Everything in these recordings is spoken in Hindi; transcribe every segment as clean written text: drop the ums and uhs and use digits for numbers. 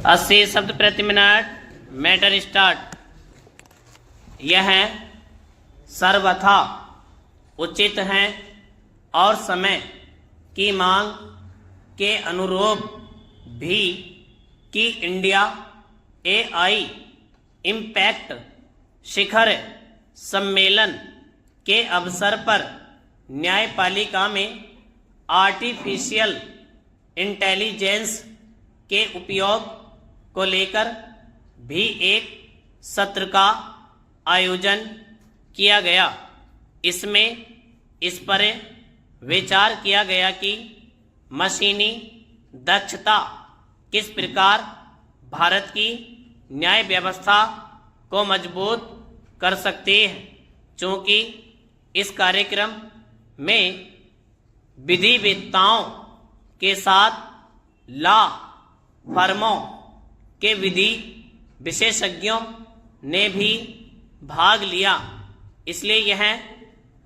80 शब्द प्रति मिनट। Matter start. यह सर्वथा उचित है और समय की मांग के अनुरूप भी कि इंडिया AI इम्पैक्ट शिखर सम्मेलन के अवसर पर न्यायपालिका में आर्टिफिशियल इंटेलिजेंस के उपयोग को लेकर भी एक सत्र का आयोजन किया गया। इसमें इस पर विचार किया गया कि मशीनी दक्षता किस प्रकार भारत की न्याय व्यवस्था को मजबूत कर सकती है। चूँकि इस कार्यक्रम में विधिवेत्ताओं के साथ लॉ फर्मों के विधि विशेषज्ञों ने भी भाग लिया, इसलिए यह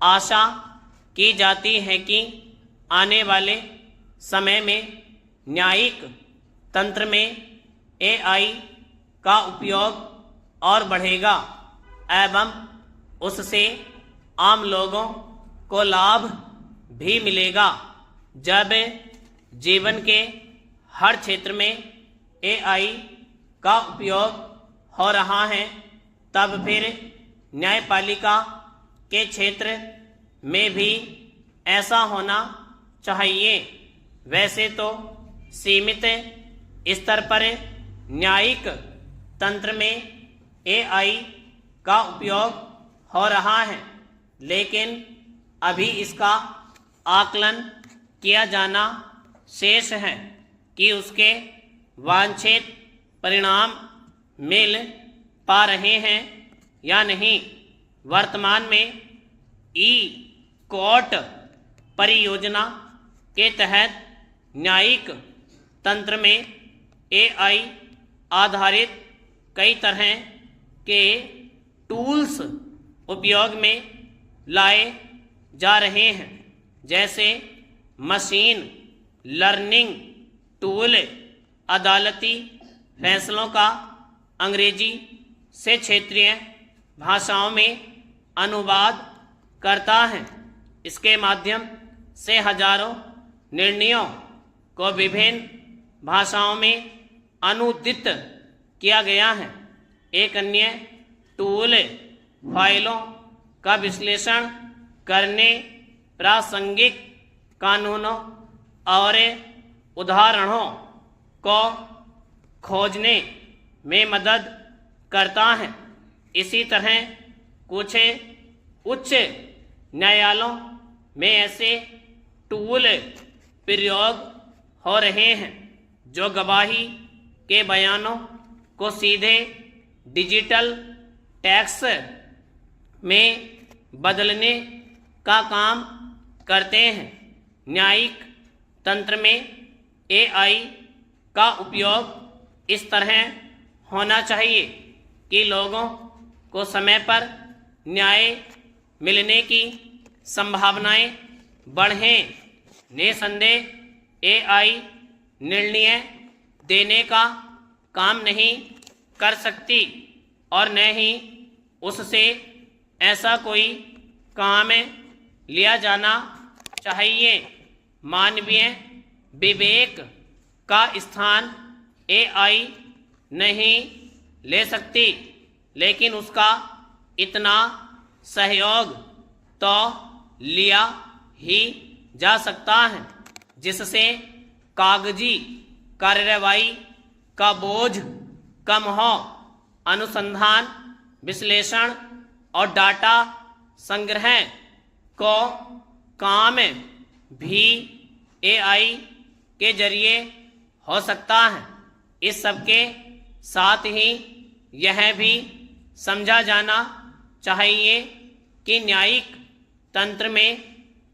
आशा की जाती है कि आने वाले समय में न्यायिक तंत्र में AI का उपयोग और बढ़ेगा एवं उससे आम लोगों को लाभ भी मिलेगा। जब जीवन के हर क्षेत्र में AI का उपयोग हो रहा है, तब फिर न्यायपालिका के क्षेत्र में भी ऐसा होना चाहिए। वैसे तो सीमित स्तर पर न्यायिक तंत्र में AI का उपयोग हो रहा है, लेकिन अभी इसका आकलन किया जाना शेष है कि उसके वांछित परिणाम मिल पा रहे हैं या नहीं। वर्तमान में ई-कोर्ट परियोजना के तहत न्यायिक तंत्र में AI आधारित कई तरह के टूल्स उपयोग में लाए जा रहे हैं, जैसे मशीन लर्निंग टूल अदालती फैसलों का अंग्रेजी से क्षेत्रीय भाषाओं में अनुवाद करता है। इसके माध्यम से हजारों निर्णयों को विभिन्न भाषाओं में अनुदित किया गया है। एक अन्य टूल फाइलों का विश्लेषण करने, प्रासंगिक कानूनों और उदाहरणों को खोजने में मदद करता है। इसी तरह कुछ उच्च न्यायालयों में ऐसे टूल प्रयोग हो रहे हैं जो गवाही के बयानों को सीधे डिजिटल टेक्स्ट में बदलने का काम करते हैं। न्यायिक तंत्र में AI का उपयोग इस तरह होना चाहिए कि लोगों को समय पर न्याय मिलने की संभावनाएं बढ़ें। निसंदेह AI निर्णय देने का काम नहीं कर सकती और न ही उससे ऐसा कोई काम लिया जाना चाहिए। मानवीय विवेक का स्थान AI नहीं ले सकती, लेकिन उसका इतना सहयोग तो लिया ही जा सकता है जिससे कागजी कार्रवाई का बोझ कम हो। अनुसंधान, विश्लेषण और डाटा संग्रह को काम भी AI के जरिए हो सकता है। इस सबके साथ ही यह भी समझा जाना चाहिए कि न्यायिक तंत्र में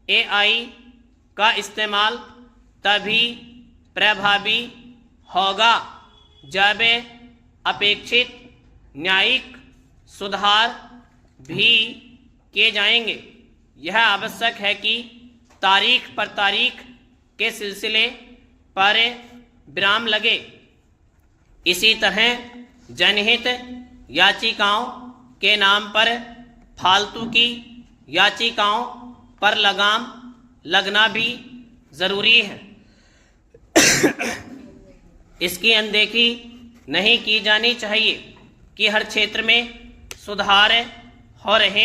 AI का इस्तेमाल तभी प्रभावी होगा जब अपेक्षित न्यायिक सुधार भी किए जाएंगे। यह आवश्यक है कि तारीख पर तारीख के सिलसिले पर विराम लगे। इसी तरह जनहित याचिकाओं के नाम पर फालतू की याचिकाओं पर लगाम लगना भी ज़रूरी है। इसकी अनदेखी नहीं की जानी चाहिए कि हर क्षेत्र में सुधार हो रहे